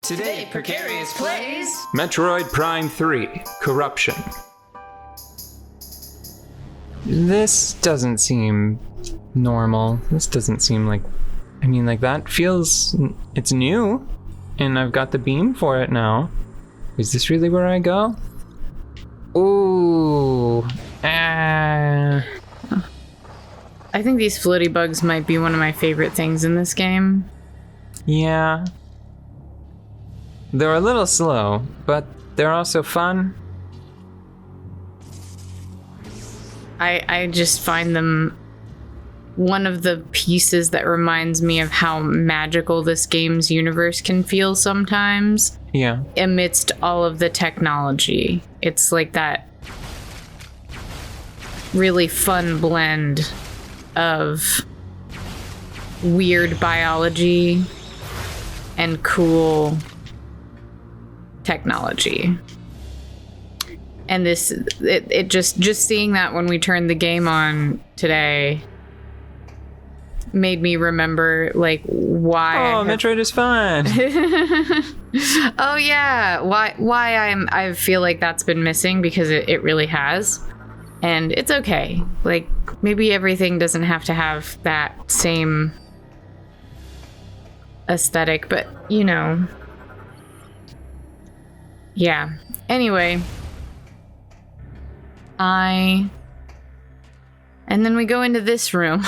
Today, Precarious plays Metroid Prime 3, Corruption. This doesn't seem normal. This doesn't seem like... that feels... It's new, and I've got the beam for it now. Is this really where I go? Ooh. I think these floaty bugs might be one of my favorite things in this game. Yeah. They're a little slow, but they're also fun. I just find them one of the pieces that reminds me of how magical this game's universe can feel sometimes. Yeah. Amidst all of the technology. It's like that really fun blend of weird biology and cool technology. And this, it just seeing that when we turned the game on today made me remember, like, why. Oh, Metroid is fun. Oh yeah, why I feel like that's been missing, because it really has, and it's okay. Like, maybe everything doesn't have to have that same aesthetic, but you know. Yeah. Anyway. And then we go into this room.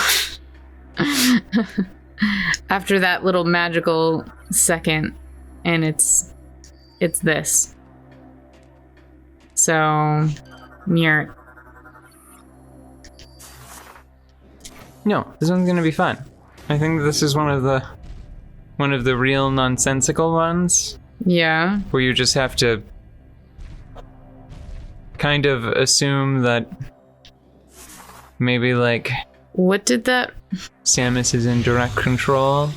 After that little magical second. And it's this. So, Muir. No, this one's gonna be fun. I think this is one of the real nonsensical ones. Yeah. Where you just have to kind of assume that maybe, like... What did that... Samus is in direct control.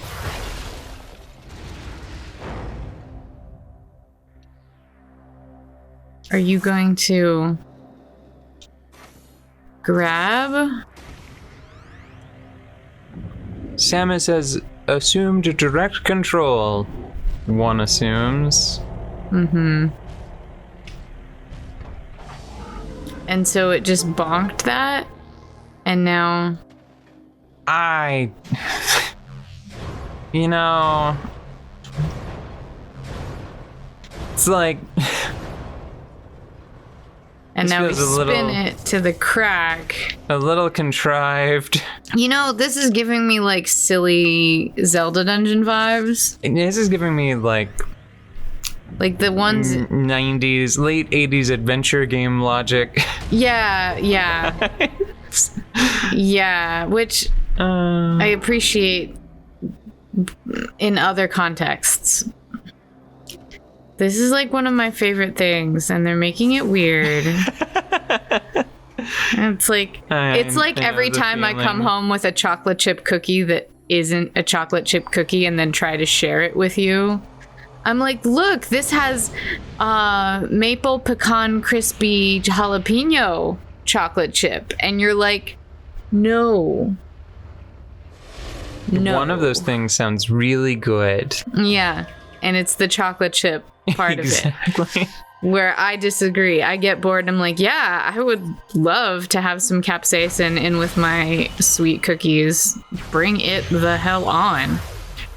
Are you going to grab? Samus has assumed direct control. One assumes. Mm-hmm. And so it just bonked that? And now... You know... It's like... And now we spin it to the crack. A little contrived. You know, this is giving me, like, silly Zelda dungeon vibes. This is giving me, like the ones... 90s, late 80s adventure game logic. Yeah. Yeah, which I appreciate in other contexts. This is like one of my favorite things, and they're making it weird. And it's like every time I come home with a chocolate chip cookie that isn't a chocolate chip cookie and then try to share it with you. I'm like, look, this has maple pecan crispy jalapeno chocolate chip. And you're like, no. One of those things sounds really good. Yeah. And it's the chocolate chip part exactly. of it. Where I disagree. I get bored and I'm like, yeah, I would love to have some capsaicin in with my sweet cookies. Bring it the hell on.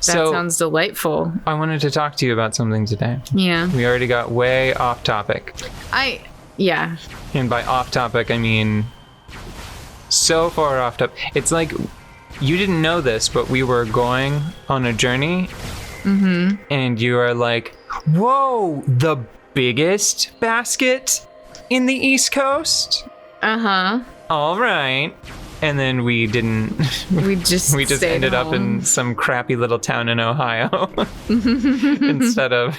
That sounds delightful. I wanted to talk to you about something today. Yeah. We already got way off topic. Yeah. And by off topic, I mean so far off topic. It's like, you didn't know this, but we were going on a journey. Mm-hmm. And you are like, whoa, the biggest basket in the East Coast? Uh-huh. All right. And then we didn't. We just ended up in some crappy little town in Ohio instead of.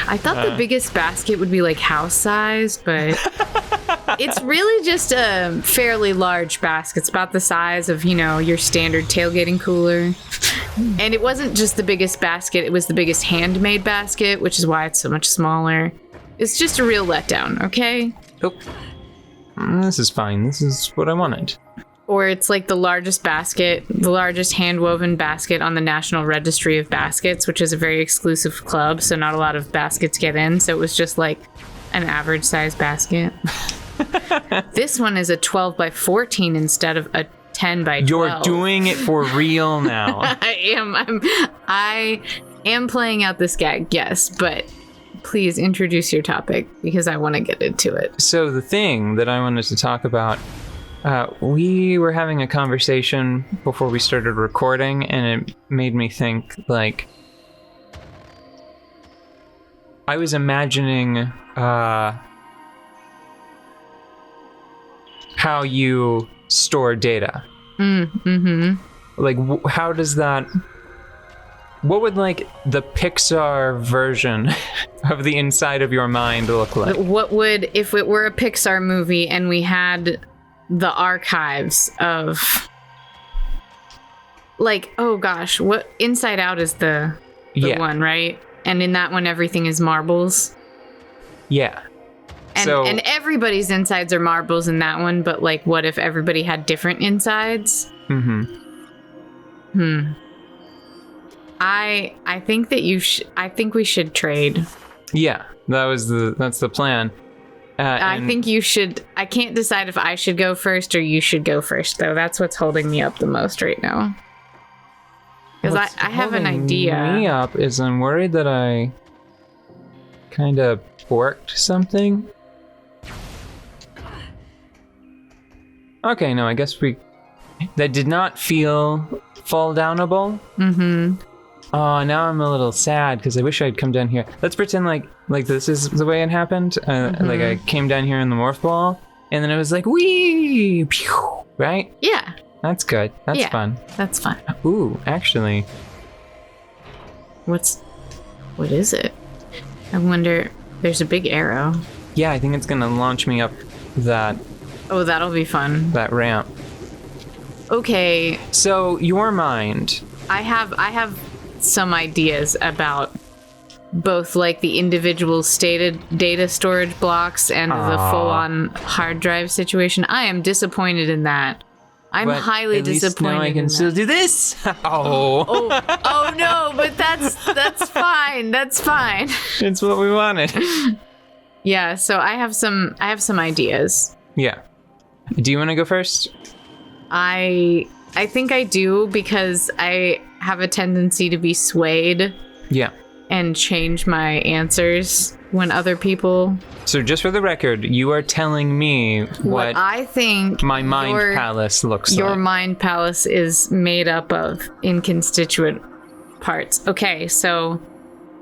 I thought the biggest basket would be like house size, but it's really just a fairly large basket. It's about the size of, your standard tailgating cooler. And it wasn't just the biggest basket, it was the biggest handmade basket, which is why it's so much smaller. It's just a real letdown, okay? Nope. This is fine. This is what I wanted. Or it's like the largest hand-woven basket on the National Registry of Baskets, which is a very exclusive club, so not a lot of baskets get in. So it was just like an average size basket. This one is a 12 by 14 instead of a 10 by 12. You're doing it for real now. I am playing out this gag, yes, but please introduce your topic because I want to get into it. So the thing that I wanted to talk about, we were having a conversation before we started recording, and it made me think, like, I was imagining how you store data. Like, how does that... What would, like, the Pixar version of the inside of your mind look like? What would, if it were a Pixar movie and we had the archives of... Like, oh gosh, what... Inside Out is the one, right? And in that one, everything is marbles. Yeah. And everybody's insides are marbles in that one, but like, what if everybody had different insides? I think that I think we should trade. Yeah, that's the plan. I think you should. I can't decide if I should go first or you should go first, though. That's what's holding me up the most right now. Because I have an idea. What's holding me up is I'm worried that I kind of borked something. Okay, no, I guess that did not feel fall downable. Oh, now I'm a little sad because I wish I'd come down here. Let's pretend like this is the way it happened. Like I came down here in the morph ball, and then it was like, wee, pew, right? Yeah. That's good. That's fun. That's fun. Ooh, actually. What is it? I wonder, there's a big arrow. Yeah, I think it's gonna launch me up that... Oh, that'll be fun. That ramp. Okay. So, your mind. I have some ideas about both like the individual stated data storage blocks and the full-on hard drive situation. I am disappointed in that. I'm highly disappointed. Now I can still do this. Oh no, but that's fine. That's fine. It's what we wanted. Yeah, so I have some ideas. Yeah. Do you want to go first? I think I do because I have a tendency to be swayed. Yeah. And change my answers when other people... So just for the record, you are telling me what I think my mind palace looks like. Your mind palace is made up of inconstituent parts. Okay, so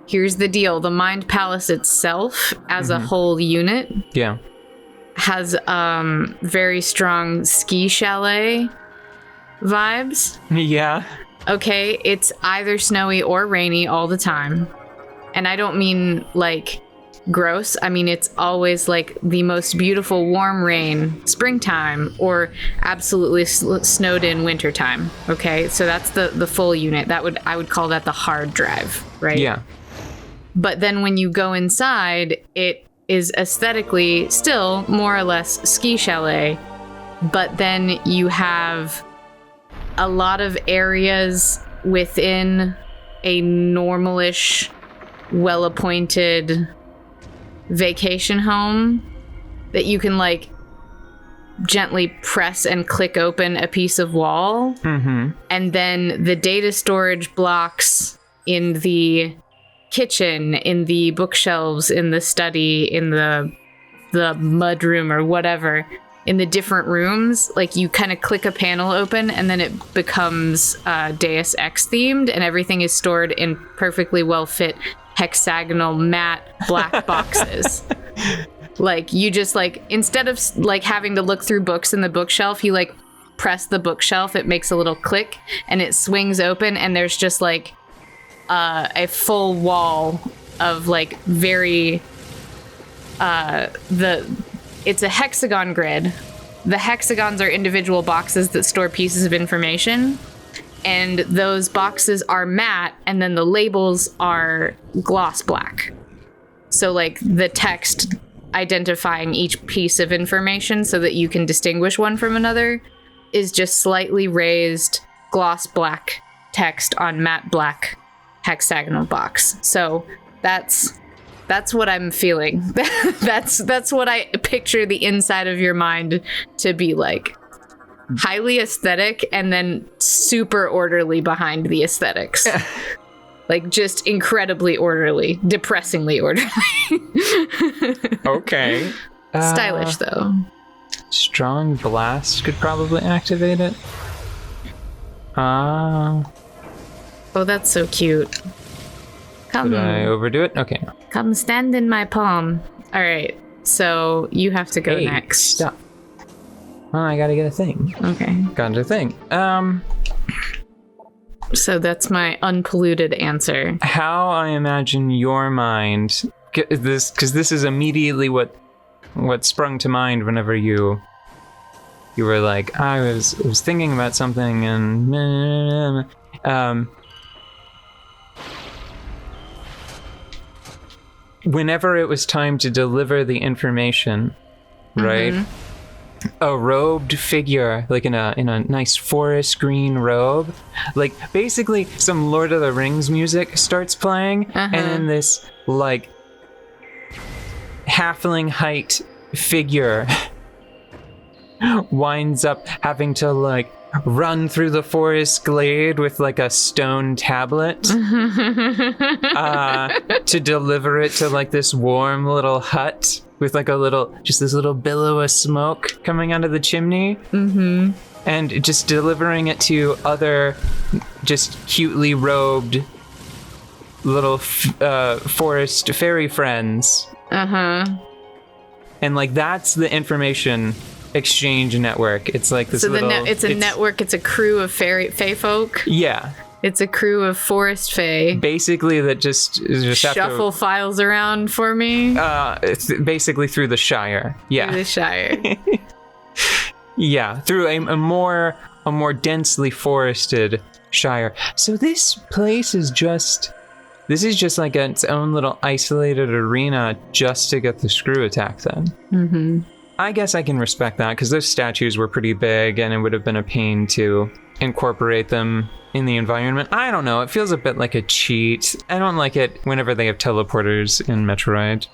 here's the deal. The mind palace itself, as a whole unit, has very strong ski chalet vibes. Yeah. Okay, it's either snowy or rainy all the time. And I don't mean, like, gross. I mean, it's always, like, the most beautiful warm rain, springtime, or absolutely snowed in wintertime. Okay, so that's the full unit. I would call that the hard drive, right? Yeah. But then when you go inside, it is aesthetically still more or less ski chalet. But then you have a lot of areas within a normalish, well-appointed vacation home that you can, like, gently press and click open a piece of wall. And then the data storage blocks in the kitchen, in the bookshelves, in the study, in the mudroom or whatever, in the different rooms, like you kind of click a panel open and then it becomes Deus Ex themed and everything is stored in perfectly well fit hexagonal matte black boxes. Like you just like, instead of like having to look through books in the bookshelf, you like press the bookshelf, it makes a little click and it swings open and there's just like a full wall of like very it's a hexagon grid. The hexagons are individual boxes that store pieces of information, and those boxes are matte, and then the labels are gloss black. So, like, the text identifying each piece of information so that you can distinguish one from another is just slightly raised gloss black text on matte black hexagonal box. So that's what I'm feeling. that's what I picture the inside of your mind to be like. Highly aesthetic and then super orderly behind the aesthetics. Like just incredibly orderly, depressingly orderly. Okay. Stylish though. Strong blast could probably activate it. Oh, that's so cute. Come. Did I overdo it? Okay. Come stand in my palm. All right. So you have to go next. Stop. Oh, I gotta get a thing. Okay. Got a thing. So that's my unpolluted answer. How I imagine your mind, because this is immediately what sprung to mind whenever you were like, I was thinking about something and whenever it was time to deliver the information, right? Mm-hmm. A robed figure, like in a nice forest green robe, like basically some Lord of the Rings music starts playing, and then this like halfling height figure winds up having to like run through the forest glade with like a stone tablet to deliver it to like this warm little hut with like this little billow of smoke coming out of the chimney, and just delivering it to other just cutely robed little forest fairy friends. And like that's the information exchange network. It's like this network. It's a crew of fae folk. Yeah. It's a crew of forest fae. Basically, that just shuffle files around for me. It's basically through the Shire. Yeah. Through the Shire. Yeah, through a more densely forested Shire. So this place is just like its own little isolated arena just to get the screw attack then. Mm-hmm. I guess I can respect that because those statues were pretty big and it would have been a pain to incorporate them in the environment. I don't know. It feels a bit like a cheat. I don't like it whenever they have teleporters in Metroid.